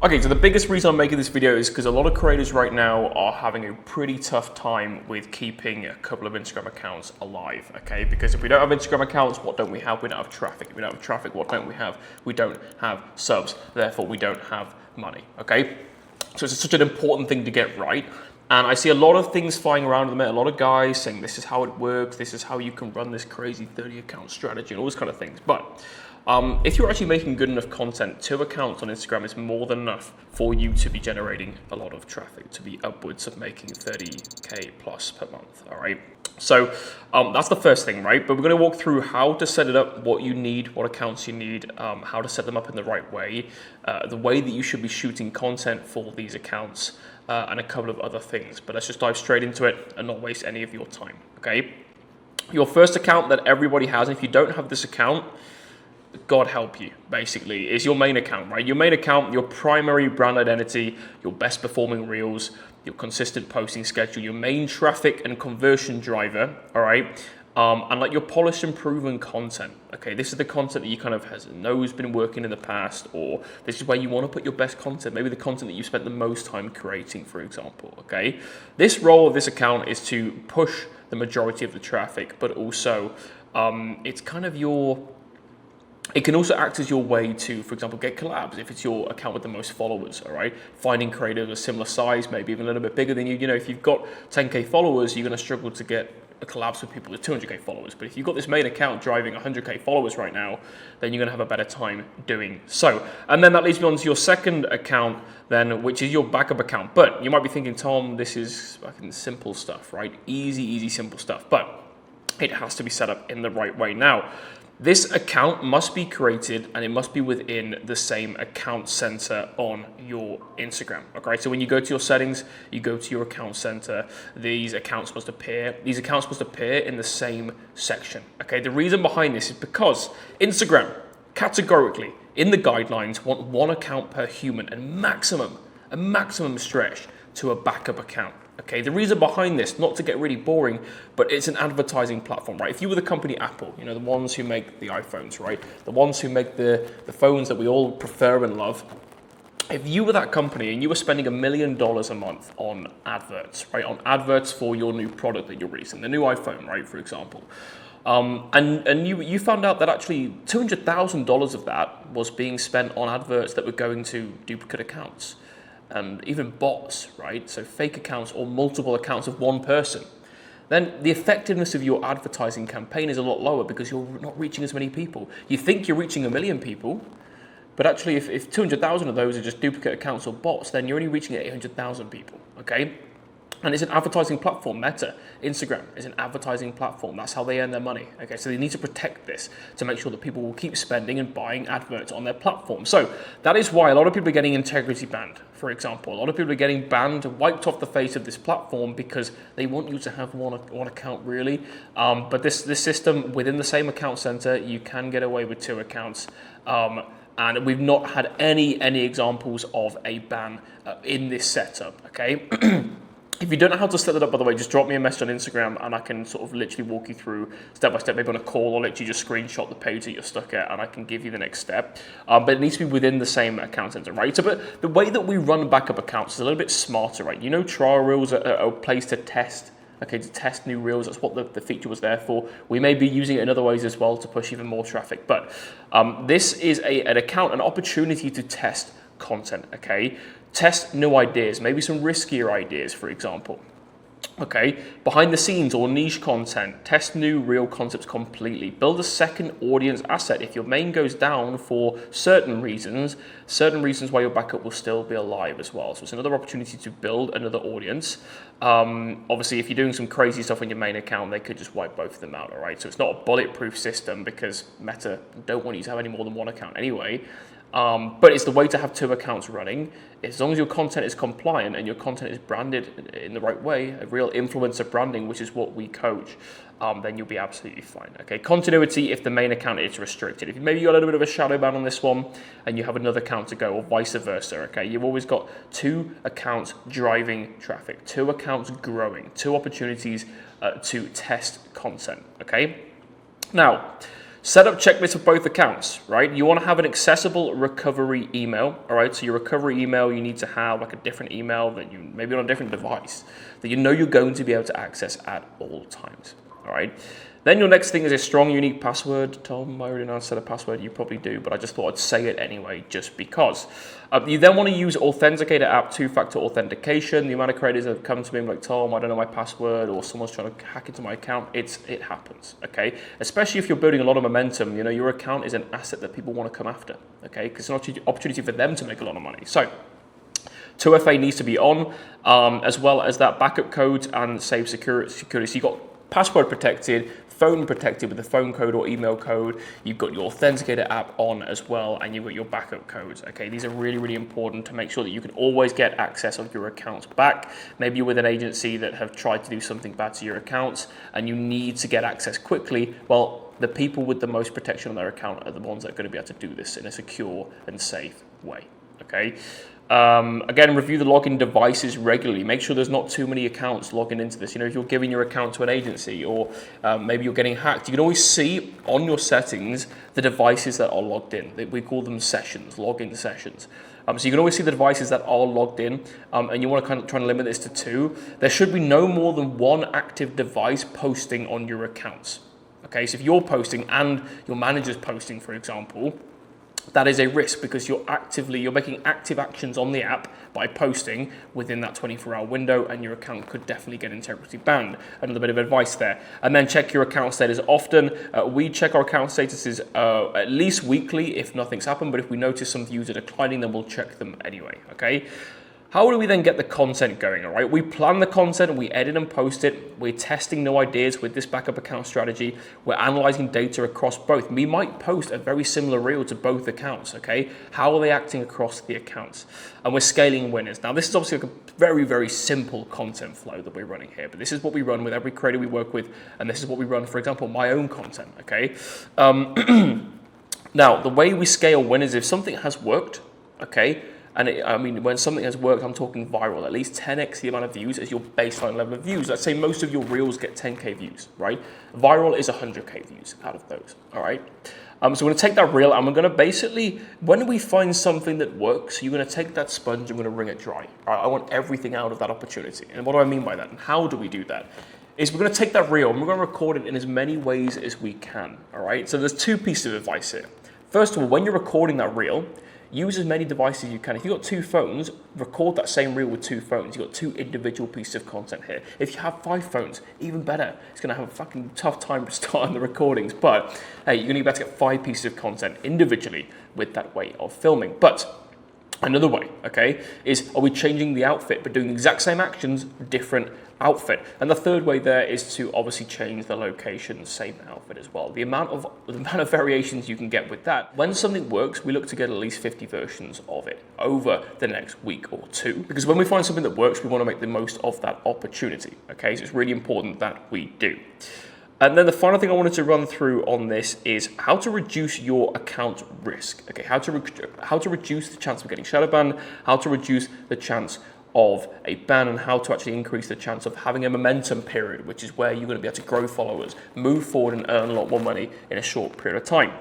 Okay, so the biggest reason I'm making this video is because a lot of creators right now are having a pretty tough time with keeping a couple of Instagram accounts alive, okay? Because if we don't have Instagram accounts, what don't we have? We don't have traffic. If we don't have traffic, what don't we have? We don't have subs. Therefore, we don't have money, okay? So it's such an important thing to get right. And I see a lot of things flying around at the minute, a lot of guys saying this is how it works, this is how you can run this crazy 30 account strategy and all those kind of things. But if you're actually making good enough content, 2 accounts on Instagram is more than enough for you to be generating a lot of traffic, to be upwards of making 30K plus per month, all right? So that's the first thing, right? But we're going to walk through how to set it up, what you need, what accounts you need, how to set them up in the right way, the way that you should be shooting content for these accounts, and a couple of other things. But let's just dive straight into it and not waste any of your time, okay? Your first account that everybody has, and if you don't have this account, God help you, basically, is your main account, right? Your main account, your primary brand identity, your best performing reels, your consistent posting schedule, your main traffic and conversion driver, all right? And like your polished and proven content, okay? This is the content that you kind of know has been working in the past, or this is where you want to put your best content, maybe the content that you spent the most time creating, for example, okay? This role of this account is to push the majority of the traffic, but also it's kind of it can also act as your way to, for example, get collabs if it's your account with the most followers, all right? Finding creators of similar size, maybe even a little bit bigger than you. You know, if you've got 10K followers, you're going to struggle to get a collabs with people with 200K followers. But if you've got this main account driving 100K followers right now, then you're going to have a better time doing so. And then that leads me on to your second account then, which is your backup account. But you might be thinking, Tom, this is fucking simple stuff, right? Easy, simple stuff. But it has to be set up in the right way. Now, this account must be created and it must be within the same account center on your Instagram, okay? So when you go to your settings, you go to your account center, these accounts must appear in the same section, okay? The reason behind this is because Instagram, categorically, in the guidelines, want 1 account per human and a maximum stretch to a backup account. Okay, the reason behind this, not to get really boring, but it's an advertising platform, right? If you were the company Apple, you know, the ones who make the iPhones, right? The ones who make the phones that we all prefer and love. If you were that company and you were spending $1 million a month on adverts, right? On adverts for your new product that you're releasing, the new iPhone, right, for example. And you found out that actually $200,000 of that was being spent on adverts that were going to duplicate accounts. And even bots, right? So fake accounts or multiple accounts of one person. Then the effectiveness of your advertising campaign is a lot lower because you're not reaching as many people. You think you're reaching 1 million people, but actually if 200,000 of those are just duplicate accounts or bots, then you're only reaching 800,000 people, okay? And it's an advertising platform. Meta, Instagram is an advertising platform. That's how they earn their money. Okay, so they need to protect this to make sure that people will keep spending and buying adverts on their platform. So that is why a lot of people are getting integrity banned, for example. A lot of people are getting banned, wiped off the face of this platform because they want you to have one account really. But this system within the same account center, you can get away with 2 accounts. And we've not had any examples of a ban in this setup. Okay. If you don't know how to set it up, by the way, just drop me a message on Instagram and I can sort of literally walk you through step by step, maybe on a call, or literally just screenshot the page that you're stuck at and I can give you the next step. But it needs to be within the same account center, right? So, but the way that we run backup accounts is a little bit smarter, right? You know, trial reels are a place to test, okay, to test new reels. That's what the feature was there for. We may be using it in other ways as well to push even more traffic. But this is an account, an opportunity to test content, okay? Test new ideas, maybe some riskier ideas, for example. Okay, behind the scenes or niche content, test new real concepts completely. Build a second audience asset. If your main goes down for certain reasons why your backup will still be alive as well. So it's another opportunity to build another audience. Obviously, if you're doing some crazy stuff on your main account, they could just wipe both of them out, all right? So it's not a bulletproof system because Meta don't want you to have any more than 1 account anyway. But it's the way to have 2 accounts running. As long as your content is compliant and your content is branded in the right way, a real influencer branding, which is what we coach, then you'll be absolutely fine. Okay, continuity if the main account is restricted. If you maybe got a little bit of a shadow ban on this one and you have another account to go, or vice versa, okay, you've always got 2 accounts driving traffic, 2 accounts growing, 2 opportunities to test content, okay? Now, Set up checklists for both accounts, right? You want to have an accessible recovery email, all right? So your recovery email, you need to have like a different email that you, maybe on a different device, that you know you're going to be able to access at all times, all right? Then your next thing is a strong, unique password. Tom, I already know how to set a password. You probably do, but I just thought I'd say it anyway, just because. You then want to use Authenticator app two-factor authentication. The amount of creators that have come to me like, Tom, I don't know my password, or someone's trying to hack into my account. It happens, okay? Especially if you're building a lot of momentum. You know, your account is an asset that people want to come after, okay? Because it's an opportunity for them to make a lot of money. So 2FA needs to be on, as well as that backup code and save security. So you've got password protected, phone protected with the phone code or email code. You've got your Authenticator app on as well, and you've got your backup codes. Okay, these are really, really important to make sure that you can always get access of your accounts back. Maybe you're with an agency that have tried to do something bad to your accounts and you need to get access quickly. Well, the people with the most protection on their account are the ones that are going to be able to do this in a secure and safe way. Okay. Again, review the login devices regularly. Make sure there's not too many accounts logging into this. You know, if you're giving your account to an agency or maybe you're getting hacked, you can always see on your settings the devices that are logged in. We call them sessions, login sessions. So you can always see the devices that are logged in, and you want to kind of try and limit this to 2. There should be no more than 1 active device posting on your accounts. Okay, so if you're posting and your manager's posting, for example, that is a risk because you're making active actions on the app by posting within that 24-hour window, and your account could definitely get integrity banned. Another bit of advice there. And then check your account status often. We check our account statuses at least weekly if nothing's happened, but if we notice some views are declining, then we'll check them anyway, okay? How do we then get the content going, all right? We plan the content, we edit and post it, we're testing new ideas with this backup account strategy, we're analyzing data across both. We might post a very similar reel to both accounts, okay? How are they acting across the accounts? And we're scaling winners. Now, this is obviously like a very, very simple content flow that we're running here, but this is what we run with every creator we work with, and this is what we run, for example, my own content, okay? Now, the way we scale winners, if something has worked, okay, and when something has worked, I'm talking viral, at least 10x the amount of views as your baseline level of views. Let's say most of your reels get 10K views, right? Viral is 100K views out of those, all right? So we're gonna take that reel and we're gonna basically, when we find something that works, you're gonna take that sponge and we're gonna wring it dry. All right? I want everything out of that opportunity. And what do I mean by that? And how do we do that? Is we're gonna take that reel and we're gonna record it in as many ways as we can, all right? So there's 2 pieces of advice here. First of all, when you're recording that reel, use as many devices as you can. If you've got 2 phones, record that same reel with 2 phones. You've got 2 individual pieces of content here. If you have 5 phones, even better. It's going to have a fucking tough time starting the recordings, but hey, you're going to be able to get 5 pieces of content individually with that way of filming. But another way, okay, is are we changing the outfit but doing the exact same actions, different outfit? And the third way there is to obviously change the location, same outfit as well. The amount of variations you can get with that. When something works, we look to get at least 50 versions of it over the next week or 2. Because when we find something that works, we want to make the most of that opportunity. Okay, so it's really important that we do. And then the final thing I wanted to run through on this is how to reduce your account risk. Okay, how to reduce the chance of getting shadow banned, how to reduce the chance of a ban, and how to actually increase the chance of having a momentum period, which is where you're going to be able to grow followers, move forward and earn a lot more money in a short period of time.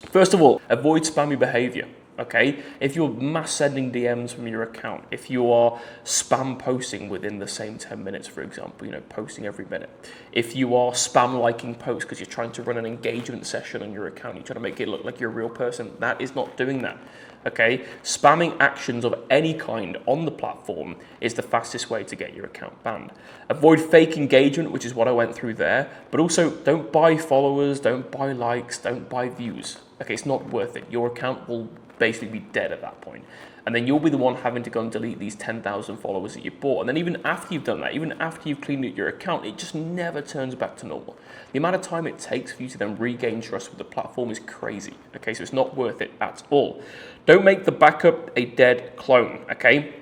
First of all, avoid spammy behavior. Okay, if you're mass sending DMs from your account, if you are spam posting within the same 10 minutes, for example, you know, posting every minute, if you are spam liking posts because you're trying to run an engagement session on your account, you're trying to make it look like you're a real person, that is not doing that. Okay, spamming actions of any kind on the platform is the fastest way to get your account banned. Avoid fake engagement, which is what I went through there, but also don't buy followers, don't buy likes, don't buy views. Okay, it's not worth it. Your account will basically be dead at that point. And then you'll be the one having to go and delete these 10,000 followers that you bought. And then even after you've done that, even after you've cleaned out your account, it just never turns back to normal. The amount of time it takes for you to then regain trust with the platform is crazy. Okay, so it's not worth it at all. Don't make the backup a dead clone, okay?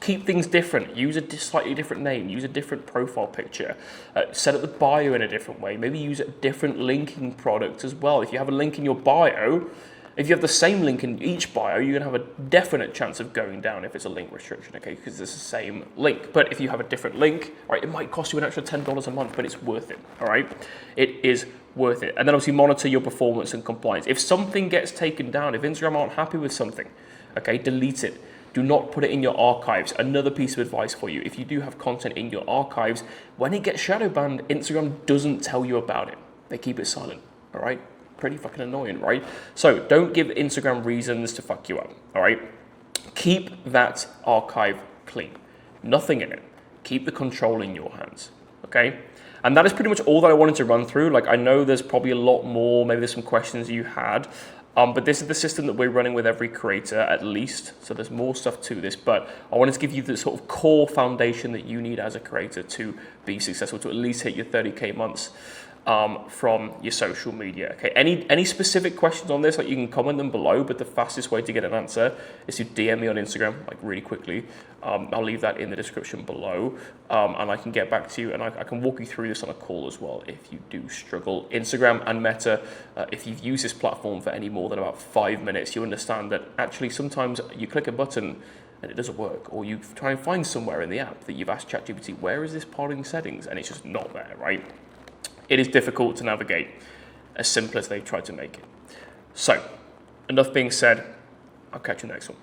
Keep things different. Use a slightly different name. Use a different profile picture. Set up the bio in a different way. Maybe use a different linking product as well. If you have a link in your bio, If you have the same link in each bio, you're going to have a definite chance of going down if it's a link restriction, okay, because it's the same link. But if you have a different link, right, it might cost you an extra $10 a month, but it's worth it, all right? It is worth it. And then obviously monitor your performance and compliance. If something gets taken down, if Instagram aren't happy with something, okay, delete it. Do not put it in your archives. Another piece of advice for you, if you do have content in your archives, when it gets shadow banned, Instagram doesn't tell you about it. They keep it silent, all right? Pretty fucking annoying, right? So don't give Instagram reasons to fuck you up, all right? Keep that archive clean. Nothing in it. Keep the control in your hands, okay? And that is pretty much all that I wanted to run through. Like, I know there's probably a lot more, maybe there's some questions you had, but this is the system that we're running with every creator, at least. So there's more stuff to this, but I wanted to give you the sort of core foundation that you need as a creator to be successful, to at least hit your 30K months from your social media. Okay, any specific questions on this, like, you can comment them below, but the fastest way to get an answer is to DM me on Instagram, like, really quickly. I'll leave that in the description below, and I can get back to you, and I can walk you through this on a call as well if you do struggle. Instagram and Meta, if you've used this platform for any more than about 5 minutes, you understand that actually sometimes you click a button and it doesn't work, or you try and find somewhere in the app that you've asked ChatGPT, where is this part in settings, and it's just not there, right? It is difficult to navigate, as simple as they've tried to make it. So, enough being said, I'll catch you next one.